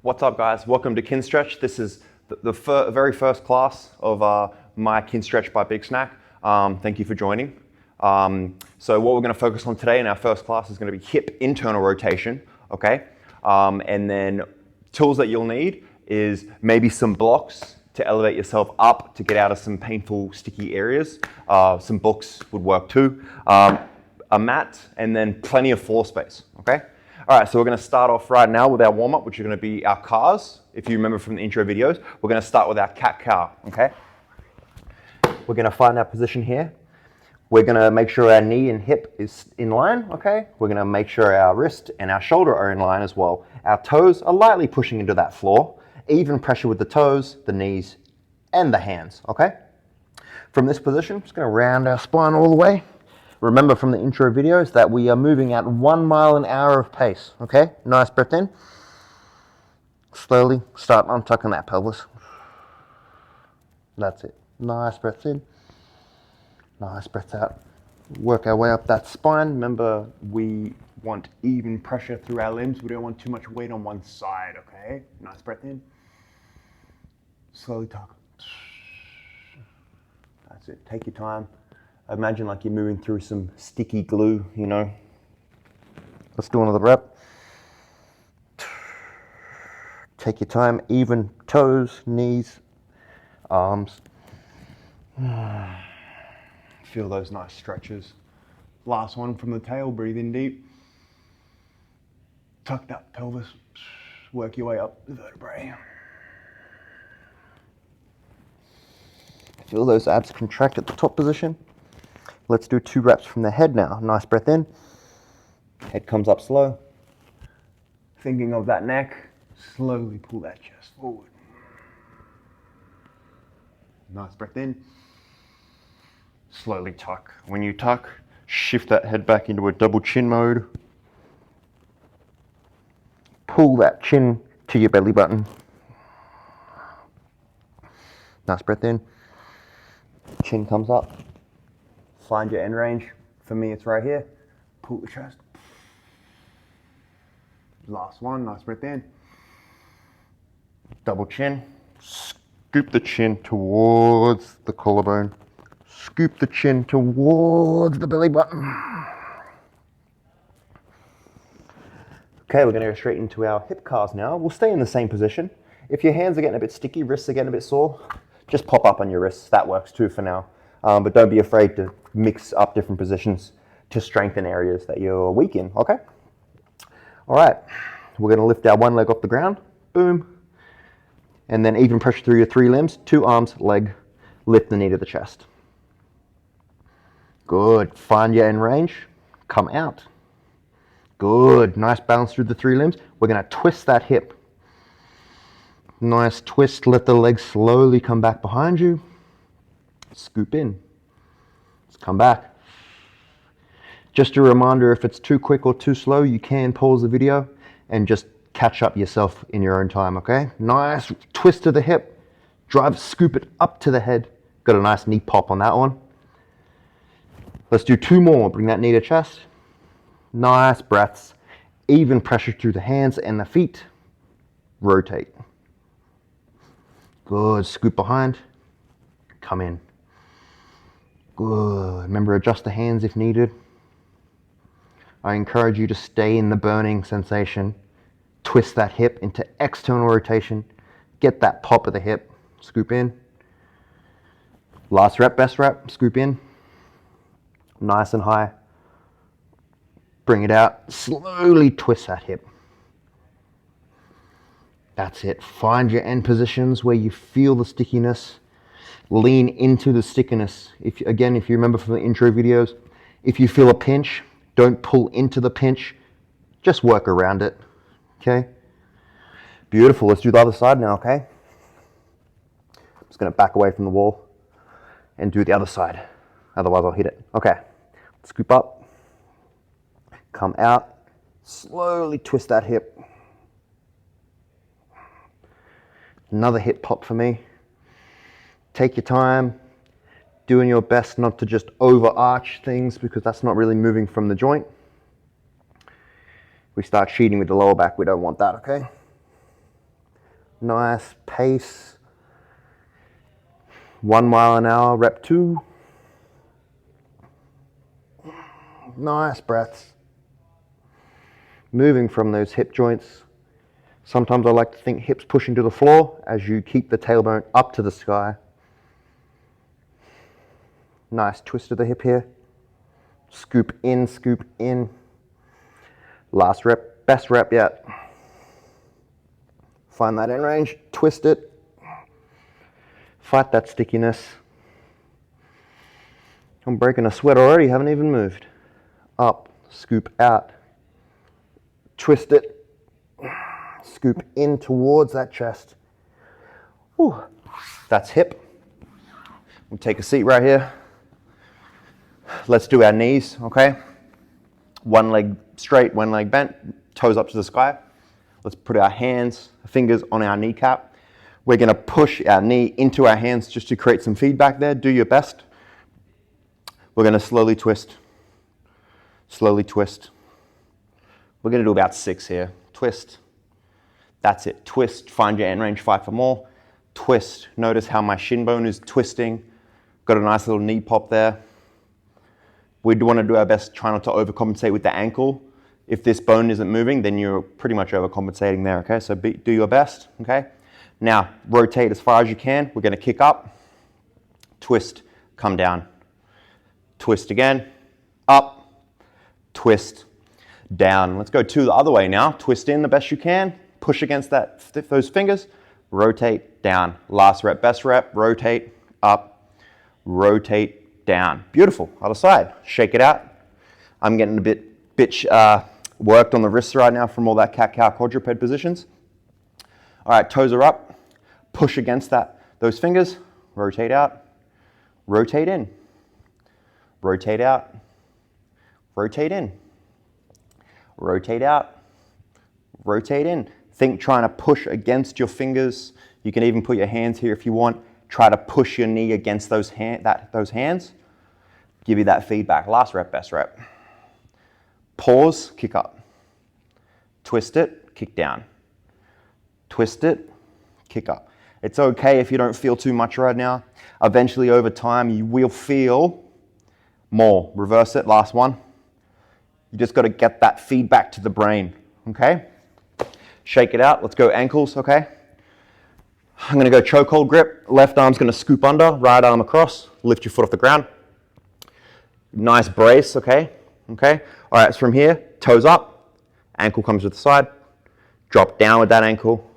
What's up, guys? Welcome to Kin Stretch. This is the very first class of my Kin Stretch by Big Snack. Thank you for joining. So what we're going to focus on today in our first class is going to be hip internal rotation, okay? And then tools that you'll need is maybe some blocks to elevate yourself up to get out of some painful, sticky areas. Some books would work too. A mat, and then plenty of floor space, okay? All right, so we're gonna start off right now with our warm-up, which are gonna be our cars. If you remember from the intro videos, we're gonna start with our cat cow, okay? We're gonna find our position here. We're gonna make sure our knee and hip is in line, okay? We're gonna make sure our wrist and our shoulder are in line as well. Our toes are lightly pushing into that floor. Even pressure with the toes, the knees, and the hands, okay? From this position, just gonna round our spine all the way. Remember from the intro videos that we are moving at 1 mile an hour of pace, okay? Nice breath in. Slowly start untucking that pelvis. That's it. Nice breath in. Nice breath out. Work our way up that spine. Remember, we want even pressure through our limbs. We don't want too much weight on one side, okay? Nice breath in. Slowly tuck. That's it. Take your time. Imagine like you're moving through some sticky glue, you know. Let's do another rep. Take your time, even toes, knees, arms. Feel those nice stretches. Last one from the tail, breathe in deep. Tuck that pelvis, work your way up the vertebrae. Feel those abs contract at the top position. Let's do 2 reps from the head now. Nice breath in. Head comes up slow. Thinking of that neck, slowly pull that chest forward. Nice breath in. Slowly tuck. When you tuck, shift that head back into a double chin mode. Pull that chin to your belly button. Nice breath in. Chin comes up. Find your end range. For me, it's right here. Pull the chest. Last one, nice breath in. Double chin. Scoop the chin towards the collarbone. Scoop the chin towards the belly button. Okay, we're gonna go straight into our hip cars now. We'll stay in the same position. If your hands are getting a bit sticky, wrists are getting a bit sore, just pop up on your wrists. That works too for now. But don't be afraid to mix up different positions to strengthen areas that you're weak in, okay? All right, we're gonna lift our one leg off the ground, boom. And then even pressure through your 3 limbs, 2 arms, leg, lift the knee to the chest. Good, find your end range, come out. Good, nice balance through the 3 limbs. We're gonna twist that hip. Nice twist, let the leg slowly come back behind you. Scoop in. Let's come back. Just a reminder, if it's too quick or too slow, you can pause the video and just catch up yourself in your own time, okay? Nice twist to the hip. Drive, scoop it up to the head. Got a nice knee pop on that one. Let's do 2 more. Bring that knee to chest. Nice breaths. Even pressure through the hands and the feet. Rotate. Good. Scoop behind. Come in. Good. Remember, adjust the hands if needed. I encourage you to stay in the burning sensation. Twist that hip into external rotation. Get that pop of the hip. Scoop in. Last rep, best rep. Scoop in. Nice and high. Bring it out. Slowly twist that hip. That's it. Find your end positions where you feel the stickiness. Lean into the stickiness. If you remember from the intro videos, if you feel a pinch, don't pull into the pinch. Just work around it. Okay? Beautiful. Let's do the other side now, okay? I'm just going to back away from the wall and do the other side. Otherwise, I'll hit it. Okay. Scoop up. Come out. Slowly twist that hip. Another hip pop for me. Take your time, doing your best not to just overarch things because that's not really moving from the joint. We start cheating with the lower back, we don't want that, okay? Nice pace. 1 mile an hour, rep 2. Nice breaths. Moving from those hip joints. Sometimes I like to think hips pushing to the floor as you keep the tailbone up to the sky. Nice twist of the hip here. Scoop in, scoop in. Last rep, best rep yet. Find that end range, twist it. Fight that stickiness. I'm breaking a sweat already, haven't even moved. Up, scoop out. Twist it. Scoop in towards that chest. Whew. That's hip. We'll take a seat right here. Let's do our knees, okay? One leg straight, one leg bent, toes up to the sky. Let's put our hands, fingers on our kneecap. We're gonna push our knee into our hands just to create some feedback there. Do your best. We're gonna slowly twist. Slowly twist. We're gonna do about 6 here. Twist. That's it. Twist. Find your end range. Fight for more. Twist. Notice how my shin bone is twisting. Got a nice little knee pop there. We do want to do our best, try not to overcompensate with the ankle. If this bone isn't moving, then you're pretty much overcompensating there, okay? So do your best, okay? Now, rotate as far as you can. We're going to kick up, twist, come down. Twist again, up, twist, down. Let's go the other way now. Twist in the best you can, push against those fingers, rotate, down. Last rep, best rep, rotate, up, rotate, down. Beautiful. Other side. Shake it out. I'm getting a bit worked on the wrists right now from all that cat-cow quadruped positions. All right, toes are up. Push against those fingers. Rotate out. Rotate in. Rotate out. Rotate in. Rotate out. Rotate in. Think trying to push against your fingers. You can even put your hands here if you want. Try to push your knee against those hands. Give you that feedback. Last rep, best rep. Pause, kick up. Twist it, kick down. Twist it, kick up. It's okay if you don't feel too much right now. Eventually, over time, you will feel more. Reverse it, last one. You just got to get that feedback to the brain, okay? Shake it out. Let's go ankles, okay? I'm going to go chokehold grip. Left arm's going to scoop under, right arm across. Lift your foot off the ground. Nice brace, okay? Okay. All right, so from here, toes up, ankle comes to the side, drop down with that ankle,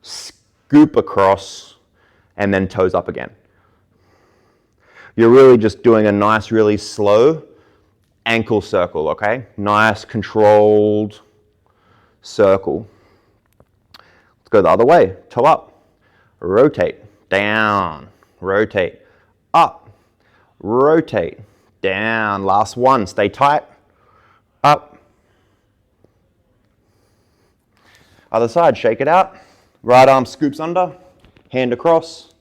scoop across, and then toes up again. You're really just doing a nice, really slow ankle circle, okay? Nice, controlled circle. Let's go the other way. Toe up, rotate, down, rotate, up, rotate, down. Last one. Stay tight. Up. Other side. Shake it out. Right arm scoops under. Hand across.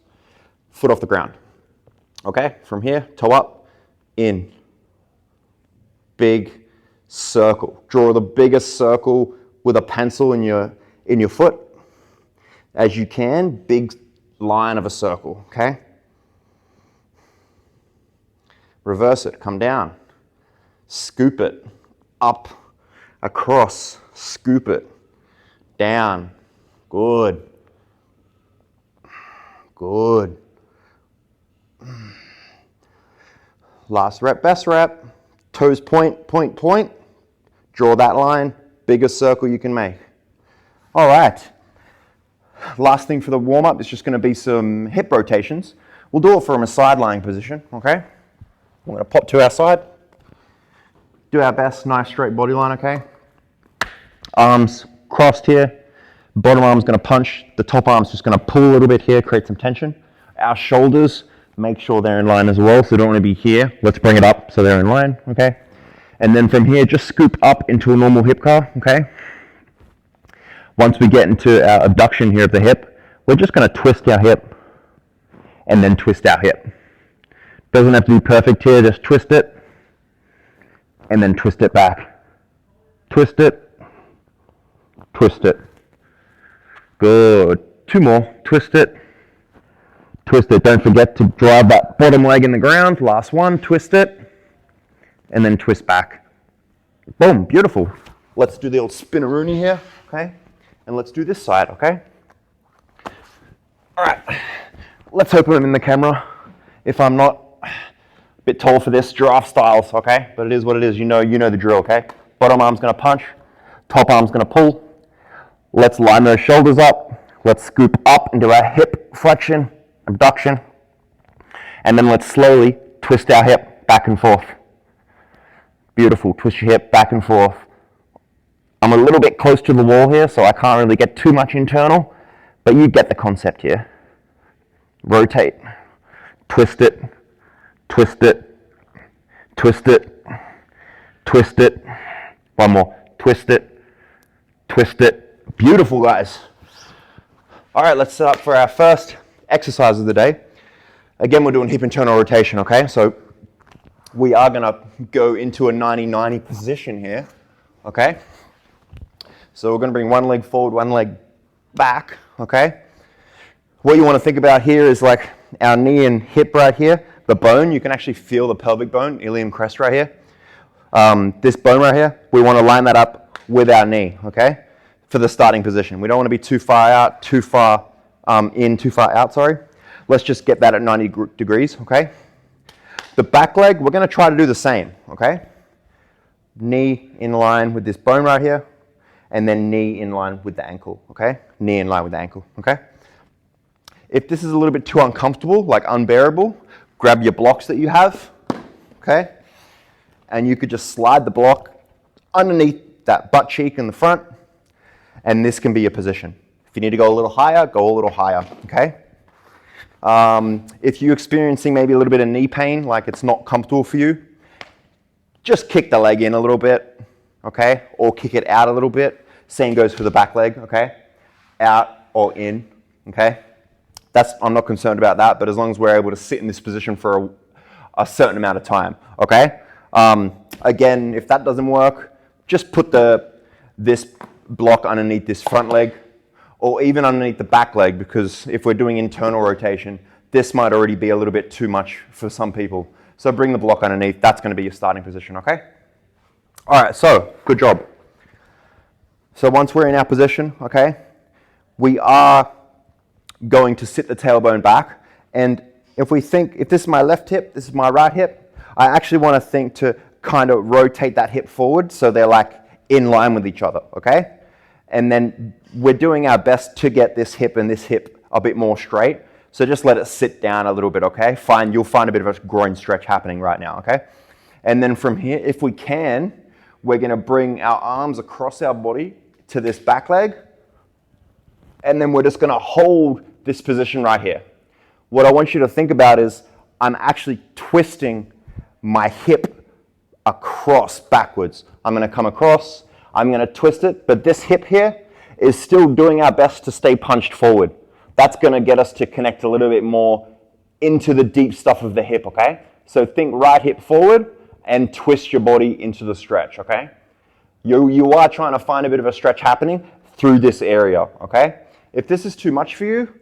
Foot off the ground. Okay? From here, toe up, in. Big circle. Draw the biggest circle with a pencil in your foot as you can. Big line of a circle. Okay? Reverse it, come down, scoop it, up, across, scoop it, down, good, good. Last rep, best rep, toes point, point, point, draw that line, biggest circle you can make. All right, last thing for the warm-up is just gonna be some hip rotations. We'll do it from a side lying position, okay? We're going to pop to our side, do our best, nice straight body line, okay? Arms crossed here, bottom arm's going to punch, the top arm's just going to pull a little bit here, create some tension. Our shoulders, make sure they're in line as well, so we don't want to be here. Let's bring it up so they're in line, okay? And then from here, just scoop up into a normal hip curl, okay? Once we get into our abduction here of the hip, we're just going to twist our hip and then twist our hip. Doesn't have to be perfect here, just twist it and then twist it back. Twist it, twist it. Good. 2 more. Twist it. Twist it. Don't forget to drive that bottom leg in the ground. Last one. Twist it. And then twist back. Boom. Beautiful. Let's do the old spinneroonie here, okay? And let's do this side, okay? All right. Let's hope I'm in the camera. If I'm not, a bit tall for this, giraffe styles, okay? But it is what it is. You know the drill, okay? Bottom arm's gonna punch. Top arm's gonna pull. Let's line those shoulders up. Let's scoop up into our hip flexion, abduction. And then let's slowly twist our hip back and forth. Beautiful. Twist your hip back and forth. I'm a little bit close to the wall here, so I can't really get too much internal, but you get the concept here. Rotate. Twist it. Twist it. Twist it. Twist it. One more. Twist it. Twist it. Beautiful, guys. All right, let's set up for our first exercise of the day. Again, we're doing hip internal rotation, okay? So we are gonna go into a 90-90 position here, okay? So we're gonna bring one leg forward, one leg back, okay? What you wanna think about here is like our knee and hip right here, the bone, you can actually feel the pelvic bone, ilium crest right here. This bone right here, we wanna line that up with our knee, okay? For the starting position. We don't wanna be too far out, too far too far out, sorry. Let's just get that at 90 degrees, okay? The back leg, we're gonna try to do the same, okay? Knee in line with this bone right here, and then knee in line with the ankle, okay? Knee in line with the ankle, okay? If this is a little bit too uncomfortable, like unbearable, grab your blocks that you have, okay? And you could just slide the block underneath that butt cheek in the front, and this can be your position. If you need to go a little higher, go a little higher, okay? If you're experiencing maybe a little bit of knee pain, like it's not comfortable for you, just kick the leg in a little bit, okay? Or kick it out a little bit. Same goes for the back leg, okay? Out or in, okay? I'm not concerned about that, but as long as we're able to sit in this position for a certain amount of time, okay? Again, if that doesn't work, just put this block underneath this front leg, or even underneath the back leg, because if we're doing internal rotation, this might already be a little bit too much for some people. So bring the block underneath. That's going to be your starting position, okay? All right, so good job. So once we're in our position, okay, we are going to sit the tailbone back. And if this is my left hip, this is my right hip, I actually want to think to kind of rotate that hip forward so they're like in line with each other, okay? And then we're doing our best to get this hip and this hip a bit more straight. So just let it sit down a little bit, okay? You'll find a bit of a groin stretch happening right now, okay? And then from here, if we can, we're gonna bring our arms across our body to this back leg. And then we're just gonna hold this position right here. What I want you to think about is I'm actually twisting my hip across backwards. I'm gonna come across, I'm gonna twist it, but this hip here is still doing our best to stay punched forward. That's gonna get us to connect a little bit more into the deep stuff of the hip, okay? So think right hip forward and twist your body into the stretch, okay? You are trying to find a bit of a stretch happening through this area, okay? If this is too much for you,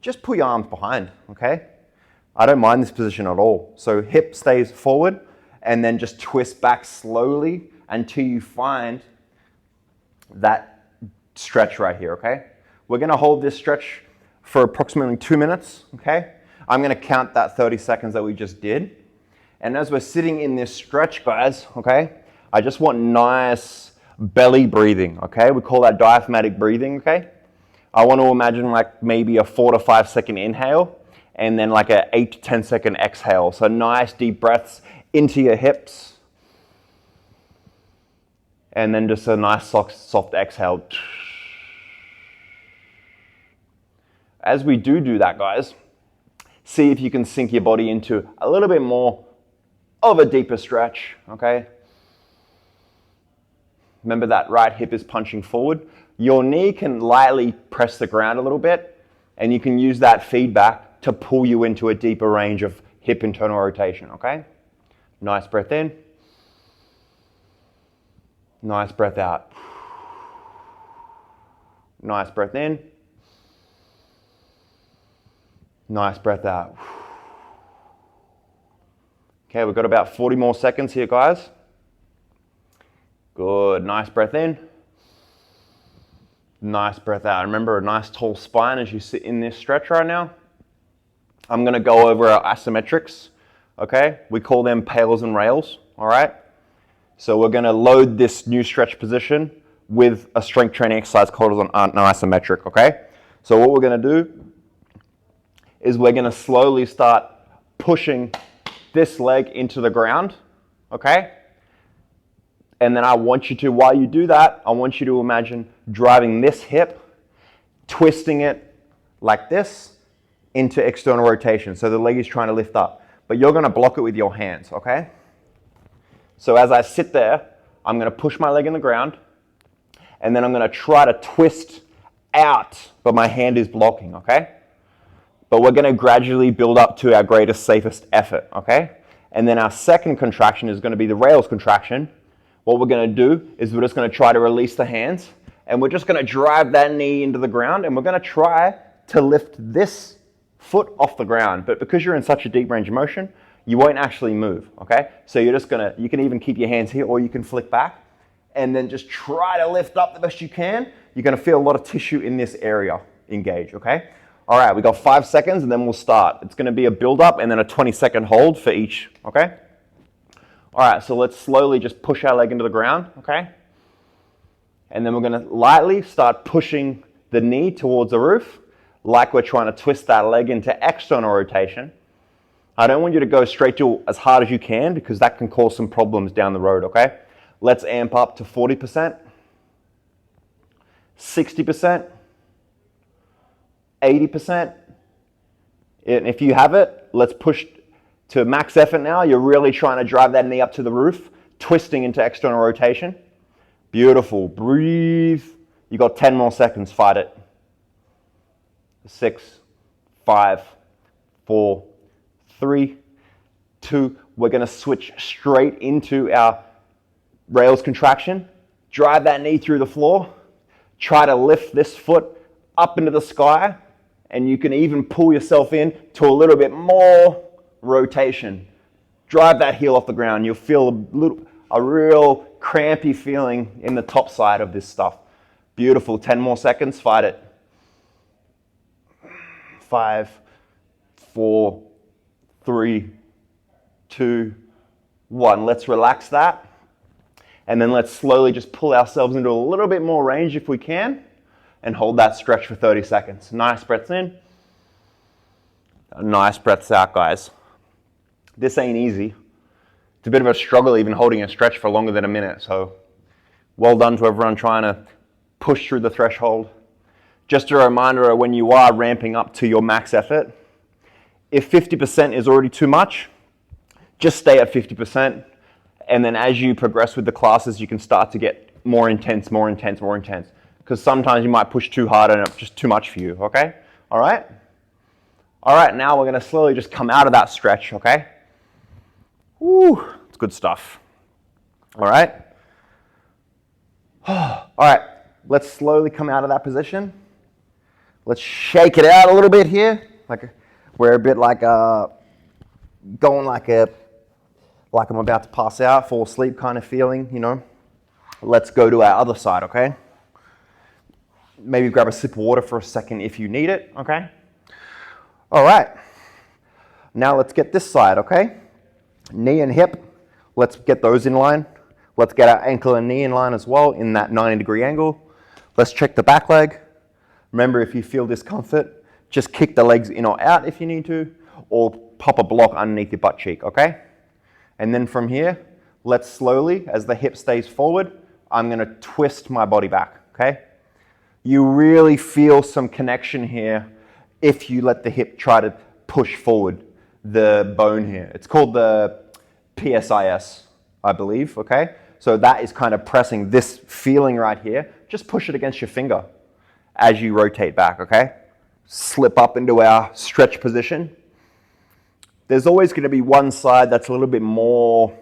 just pull your arms behind, okay? I don't mind this position at all. So hip stays forward and then just twist back slowly until you find that stretch right here, okay? We're gonna hold this stretch for approximately 2 minutes, okay? I'm gonna count that 30 seconds that we just did. And as we're sitting in this stretch, guys, okay, I just want nice belly breathing, okay? We call that diaphragmatic breathing, okay? I want to imagine like maybe a 4 to 5 second inhale and then like a 8 to 10 second exhale. So nice deep breaths into your hips. And then just a nice soft exhale. As we do that, guys, see if you can sink your body into a little bit more of a deeper stretch, okay? Remember that right hip is punching forward. Your knee can lightly press the ground a little bit, and you can use that feedback to pull you into a deeper range of hip internal rotation, okay? Nice breath in. Nice breath out. Nice breath in. Nice breath out. Okay, we've got about 40 more seconds here, guys. Good, nice breath in. Nice breath out. Remember, a nice tall spine as you sit in this stretch right now. I'm gonna go over our isometrics, okay? We call them pails and rails, all right? So we're gonna load this new stretch position with a strength training exercise called an isometric, okay? So what we're gonna do is we're gonna slowly start pushing this leg into the ground, okay? And then I want you to, while you do that, I want you to imagine driving this hip, twisting it like this into external rotation. So the leg is trying to lift up, but you're gonna block it with your hands, okay? So as I sit there, I'm gonna push my leg in the ground, and then I'm gonna try to twist out, but my hand is blocking, okay? But we're gonna gradually build up to our greatest, safest effort, okay? And then our second contraction is gonna be the rails contraction. What we're gonna do is we're just gonna try to release the hands, and we're just gonna drive that knee into the ground, and we're gonna try to lift this foot off the ground. But because you're in such a deep range of motion, you won't actually move, okay? So you're just gonna, you can even keep your hands here, or you can flick back, and then just try to lift up the best you can. You're gonna feel a lot of tissue in this area engage, okay? All right, we got 5 seconds, and then we'll start. It's gonna be a build up and then a 20-second hold for each, okay? All right, so let's slowly just push our leg into the ground, okay? And then we're gonna lightly start pushing the knee towards the roof, like we're trying to twist that leg into external rotation. I don't want you to go straight to as hard as you can, because that can cause some problems down the road, okay? Let's amp up to 40%, 60%, 80%. And if you have it, let's push to max effort now. You're really trying to drive that knee up to the roof, twisting into external rotation. Beautiful. Breathe. You got 10 more seconds. Fight it. 6, 5, 4, 3, 2. We're going to switch straight into our rails contraction. Drive that knee through the floor. Try to lift this foot up into the sky, and you can even pull yourself in to a little bit more rotation. Drive that heel off the ground. You'll feel a real crampy feeling in the top side of this stuff. Beautiful. 10 more seconds. Fight it. 5, 4, 3, 2, 1. Let's relax that. And then let's slowly just pull ourselves into a little bit more range if we can, and hold that stretch for 30 seconds. Nice breaths in. Nice breaths out, guys. This ain't easy. It's a bit of a struggle even holding a stretch for longer than a minute. So well done to everyone trying to push through the threshold. Just a reminder, when you are ramping up to your max effort, if 50% is already too much, just stay at 50%. And then as you progress with the classes, you can start to get more intense, more intense, more intense. Because sometimes you might push too hard and it's just too much for you, okay? All right? All right, now we're gonna slowly just come out of that stretch, okay? Woo, it's good stuff. All right? All right, let's slowly come out of that position. Let's shake it out a little bit here. We're a bit like going like I'm about to pass out, fall asleep kind of feeling, you know. Let's go to our other side, okay? Maybe grab a sip of water for a second if you need it, okay? All right. Now let's get this side, okay? Knee and hip, let's get those in line. Let's get our ankle and knee in line as well in that 90-degree angle. Let's check the back leg. Remember, if you feel discomfort, just kick the legs in or out if you need to, or pop a block underneath your butt cheek, okay? And then from here, let's slowly, as the hip stays forward, I'm gonna twist my body back, okay? You really feel some connection here if you let the hip try to push forward the bone here. It's called the PSIS, I believe, okay? So that is kind of pressing this feeling right here. Just push it against your finger as you rotate back, okay? Slip up into our stretch position. There's always going to be one side that's a little bit more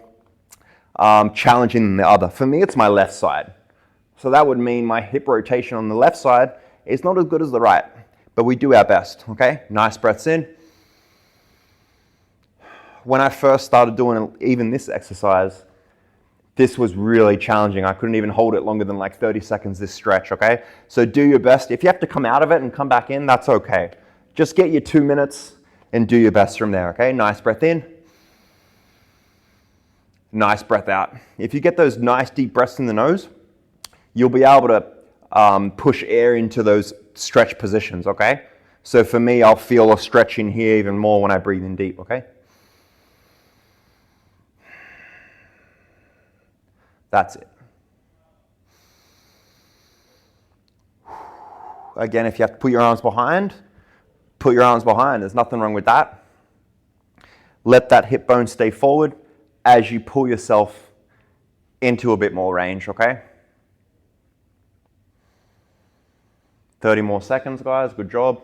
challenging than the other. For me, it's my left side. So that would mean my hip rotation on the left side is not as good as the right, but we do our best, okay? Nice breaths in. when I first started doing even this exercise, this was really challenging. I couldn't even hold it longer than like 30 seconds, this stretch, okay? So do your best. If you have to come out of it and come back in, that's okay. Just get your 2 minutes and do your best from there, okay? Nice breath in. Nice breath out. If you get those nice deep breaths in the nose, you'll be able to push air into those stretch positions, okay? So for me, I'll feel a stretch in here even more when I breathe in deep, okay? That's it. Again, if you have to put your arms behind, put your arms behind. There's nothing wrong with that. Let that hip bone stay forward as you pull yourself into a bit more range, okay? 30 more seconds, guys. Good job.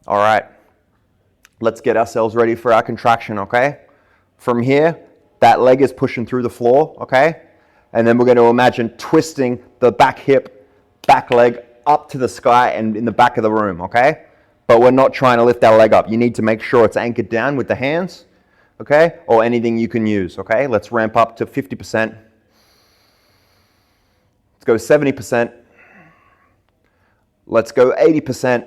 All right, let's get ourselves ready for our contraction, okay? From here, that leg is pushing through the floor, okay? And then we're going to imagine twisting the back hip, back leg up to the sky and in the back of the room, okay? But we're not trying to lift our leg up. You need to make sure it's anchored down with the hands, okay? Or anything you can use, okay? Let's ramp up to 50%. Let's go 70%. Let's go 80%.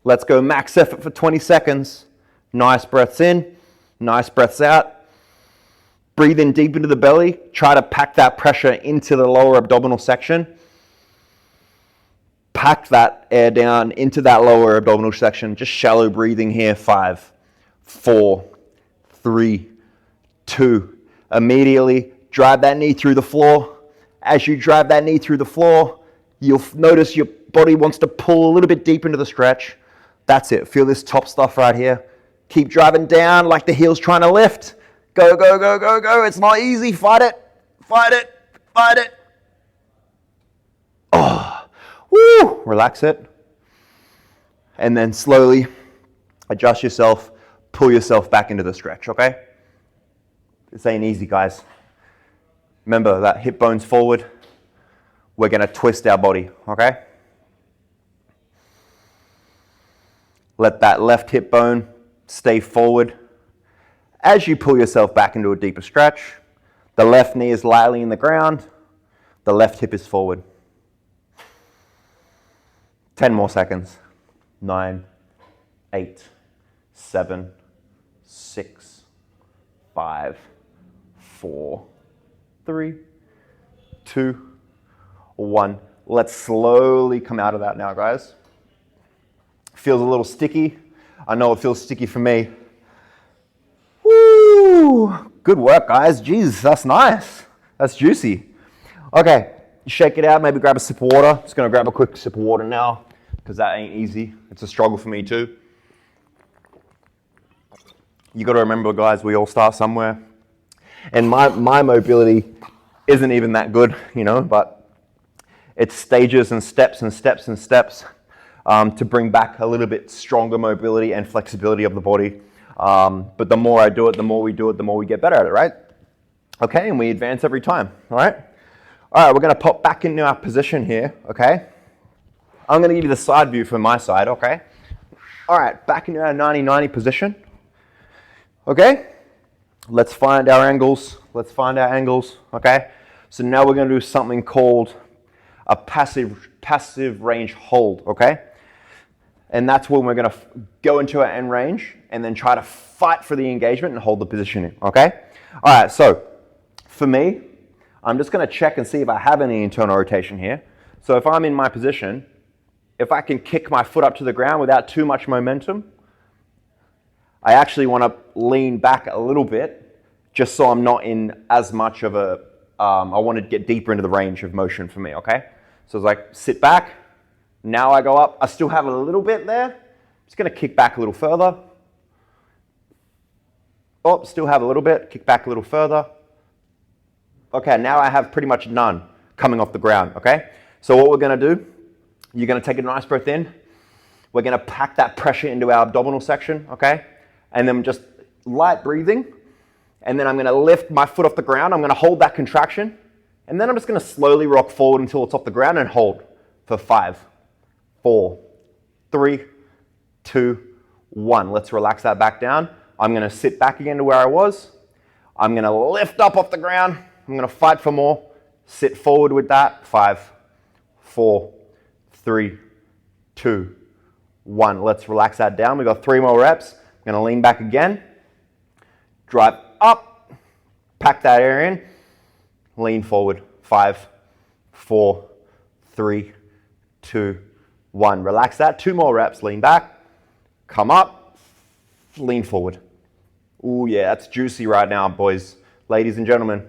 Let's go max effort for 20 seconds. Nice breaths in, nice breaths out. Breathe in deep into the belly. Try to pack that pressure into the lower abdominal section. Pack that air down into that lower abdominal section. Just shallow breathing here. 5, 4, 3, 2. Immediately drive that knee through the floor. As you drive that knee through the floor, you'll notice your body wants to pull a little bit deep into the stretch. That's it. Feel this top stuff right here. Keep driving down like the heel's trying to lift. Go, go, go, go, go. It's not easy. Fight it. Fight it. Fight it. Oh, woo. Relax it. And then slowly adjust yourself. Pull yourself back into the stretch, okay? This ain't easy, guys. Remember that hip bone's forward. We're going to twist our body, okay? Let that left hip bone stay forward. As you pull yourself back into a deeper stretch, the left knee is lightly in the ground, the left hip is forward. 10 more seconds. 9, 8, 7, 6, 5, 4, 3, 2, 1. Let's slowly come out of that now, guys. Feels a little sticky. I know it feels sticky for me. Woo! Good work, guys. Jesus, that's nice. That's juicy. Okay, shake it out. Maybe grab a sip of water. Just going to grab a quick sip of water now because that ain't easy. It's a struggle for me too. You got to remember, guys, we all start somewhere. And my mobility isn't even that good, you know, but it's stages and steps and steps and steps. To bring back a little bit stronger mobility and flexibility of the body. But the more I do it, the more we do it, the more we get better at it, right? Okay, and we advance every time, all right? All right, we're gonna pop back into our position here, okay? I'm gonna give you the side view from my side, okay? All right, back into our 90-90 position, okay? Let's find our angles, okay? So now we're gonna do something called a passive range hold, okay? And that's when we're going to go into our end range and then try to fight for the engagement and hold the positioning, okay? All right, so for me, I'm just going to check and see if I have any internal rotation here. So if I'm in my position, if I can kick my foot up to the ground without too much momentum, I actually want to lean back a little bit just so I'm not in as much of a, I want to get deeper into the range of motion for me, okay? So it's like sit back. Now I go up. I still have a little bit there. Just going to kick back a little further. Oh, still have a little bit. Kick back a little further. Okay, now I have pretty much none coming off the ground, okay? So what we're going to do, you're going to take a nice breath in. We're gonna pack that pressure into our abdominal section, okay? And then just light breathing. And then I'm gonna lift my foot off the ground. I'm gonna hold that contraction. And then I'm just gonna slowly rock forward until it's off the ground and hold for 5, 4, 3, 2, 1. Let's relax that back down. I'm gonna sit back again to where I was. I'm gonna lift up off the ground. I'm gonna fight for more. Sit forward with that. 5, 4, 3, 2, 1. Let's relax that down. We've got 3 more reps. I'm gonna lean back again. Drive up. Pack that air in. Lean forward. 5, 4, 3, 2, 1. Relax that. 2 more reps. Lean back. Come up. Lean forward. Ooh, yeah, that's juicy right now, boys. Ladies and gentlemen,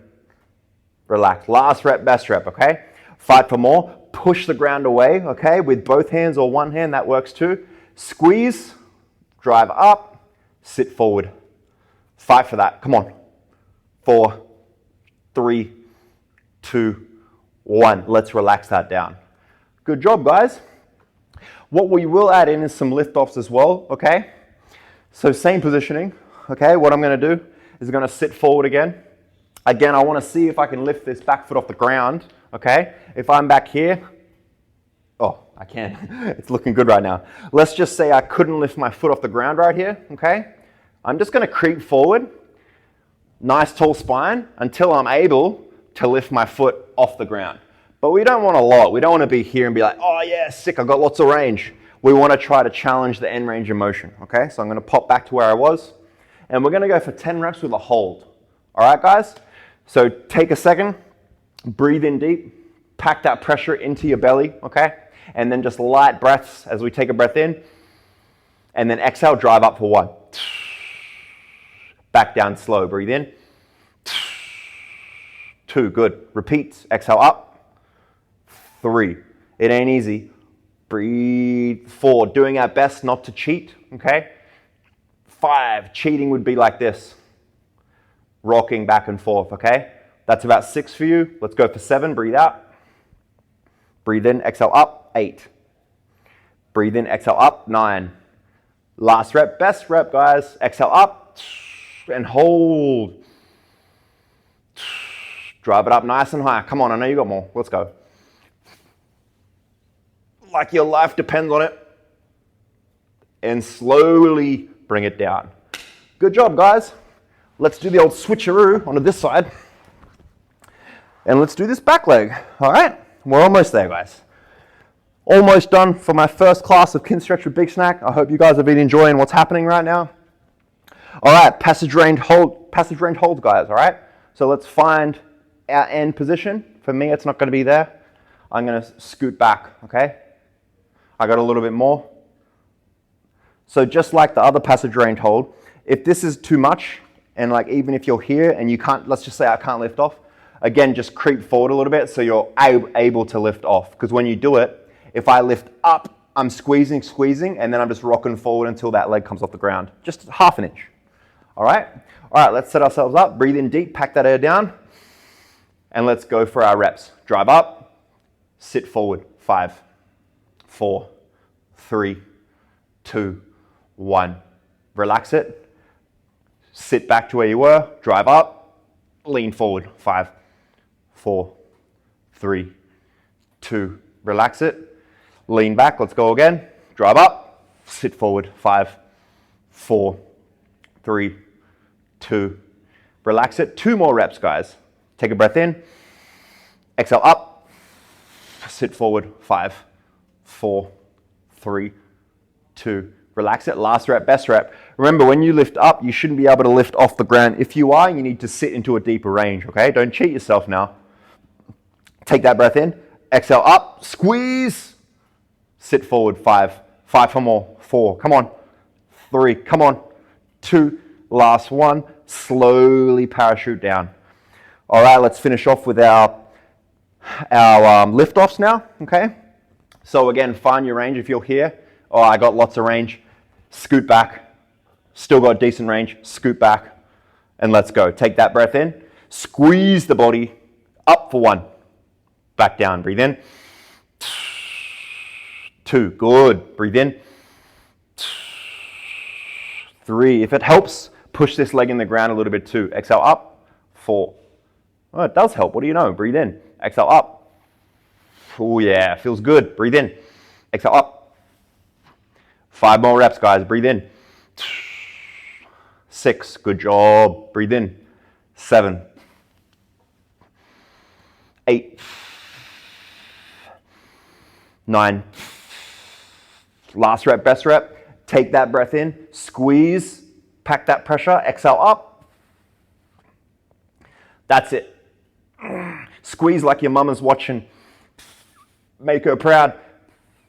relax. Last rep, best rep, okay? Fight for more. Push the ground away, okay? With both hands or one hand, that works too. Squeeze, drive up, sit forward. Fight for that. Come on. 4, 3, 2, 1. Let's relax that down. Good job, guys. What we will add in is some lift-offs as well, okay? So same positioning, okay? What I'm gonna do is I'm gonna sit forward again. Again, I wanna see if I can lift this back foot off the ground, okay? If I'm back here, oh, I can. It's looking good right now. Let's just say I couldn't lift my foot off the ground right here, okay? I'm just gonna creep forward, nice tall spine, until I'm able to lift my foot off the ground. But we don't want a lot. We don't want to be here and be like, oh yeah, sick, I've got lots of range. We want to try to challenge the end range of motion, okay? So I'm going to pop back to where I was, and we're going to go for 10 reps with a hold. All right, guys? So take a second, breathe in deep, pack that pressure into your belly, okay? And then just light breaths as we take a breath in, and then exhale, drive up for 1. Back down slow, breathe in. 2, good. Repeat, exhale up. 3, it ain't easy. Breathe. 4, doing our best not to cheat, okay? 5, cheating would be like this. Rocking back and forth, okay? That's about 6 for you. Let's go for 7, breathe out. Breathe in, exhale up, 8. Breathe in, exhale up, 9. Last rep, best rep, guys. Exhale up and hold. Drive it up nice and high. Come on, I know you got more. Let's go. Like your life depends on it. And slowly bring it down. Good job, guys. Let's do the old switcheroo onto this side. And let's do this back leg. All right? We're almost there, guys. Almost done for my first class of kin stretch with Big Snack. I hope you guys have been enjoying what's happening right now. All right, passage range hold, guys, all right? So let's find our end position. For me, it's not going to be there. I'm going to scoot back, okay? I got a little bit more. So just like the other passage range hold, if this is too much, and like even if you're here and you can't, let's just say I can't lift off, again, just creep forward a little bit so you're able to lift off. Because when you do it, if I lift up, I'm squeezing, and then I'm just rocking forward until that leg comes off the ground. Just half an inch. All right? All right, let's set ourselves up. Breathe in deep, pack that air down. And let's go for our reps. Drive up, sit forward. 5, 4, 3, 2, 1. Relax it. Sit back to where you were. Drive up, lean forward. 5, 4, 3, 2. Relax it. Lean back. Let's go again. Drive up, sit forward. 5, 4, 3, 2. Relax it. 2 more reps, guys. Take a breath in. Exhale up. Sit forward. 5, 4, 3, 2. Relax it. Last rep, best rep. Remember, when you lift up, you shouldn't be able to lift off the ground. If you are, you need to sit into a deeper range, okay? Don't cheat yourself now. Take that breath in. Exhale up. Squeeze. Sit forward. 5. 5 for more. 4. Come on. 3. Come on. 2. Last 1. Slowly parachute down. All right, let's finish off with our lift-offs now, okay? So again, find your range if you're here. Oh, I got lots of range. Scoot back. Still got decent range. Scoot back. And let's go. Take that breath in. Squeeze the body. Up for 1. Back down. Breathe in. 2. Good. Breathe in. 3. If it helps, push this leg in the ground a little bit too. Exhale up, 4. Oh, it does help. What do you know? Breathe in. Exhale up. Oh yeah, feels good. Breathe in. Exhale up. 5 more reps, guys. Breathe in. 6. Good job. Breathe in. 7. 8. 9. Last rep, best rep. Take that breath in. Squeeze. Pack that pressure. Exhale up. That's it. Squeeze like your mama's watching. Make her proud.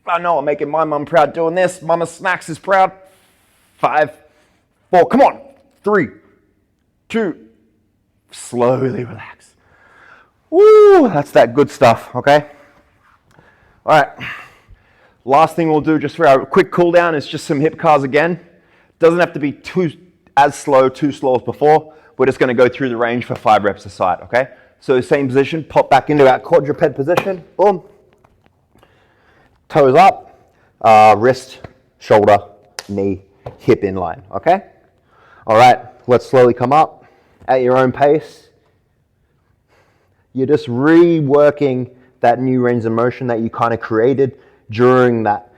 I know I'm making my mum proud doing this. Mama Snacks is proud. 5, 4, come on. 3, 2, slowly relax. Woo, that's that good stuff, okay? All right, last thing we'll do just for our quick cool down is just some hip cars again. Doesn't have to be too slow as before. We're just gonna go through the range for 5 reps a side, okay? So same position, pop back into our quadruped position, boom. Toes up, wrist, shoulder, knee, hip in line, okay? All right, let's slowly come up at your own pace. You're just reworking that new range of motion that you kind of created during that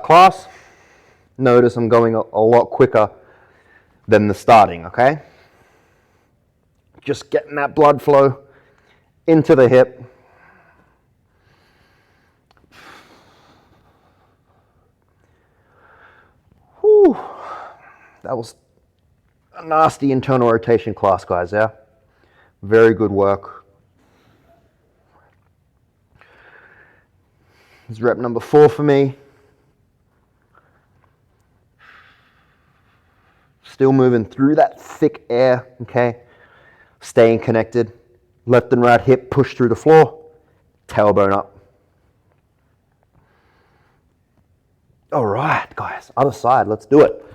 class. Notice I'm going a lot quicker than the starting, okay? Just getting that blood flow into the hip. Whew. That was a nasty internal rotation class, guys, yeah? Very good work. This is rep number 4 for me. Still moving through that thick air, okay? Staying connected. Left and right hip push through the floor. Tailbone up. All right, guys, other side, let's do it.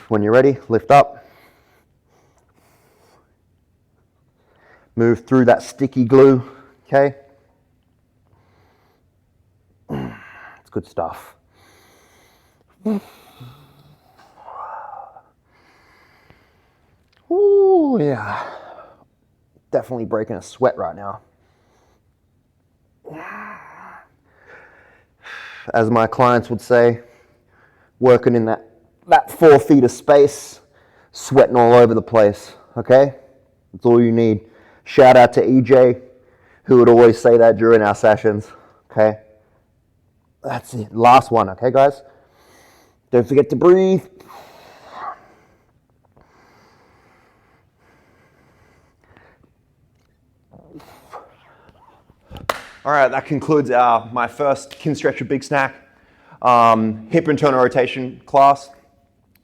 When you're ready, lift up. Move through that sticky glue, okay? It's good stuff. Ooh, yeah. Definitely breaking a sweat right now. As my clients would say, working in that 4 feet of space, sweating all over the place, okay? That's all you need. Shout out to EJ, who would always say that during our sessions, okay? That's it, last one, okay guys? Don't forget to breathe. All right, that concludes my first Kinstretch with Big Snack hip internal rotation class.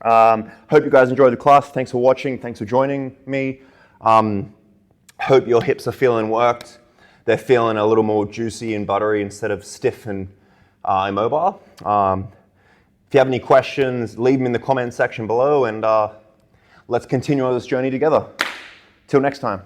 Hope you guys enjoyed the class. Thanks for watching. Thanks for joining me. Hope your hips are feeling worked. They're feeling a little more juicy and buttery instead of stiff and immobile. If you have any questions, leave them in the comment section below, and let's continue on this journey together. Till next time.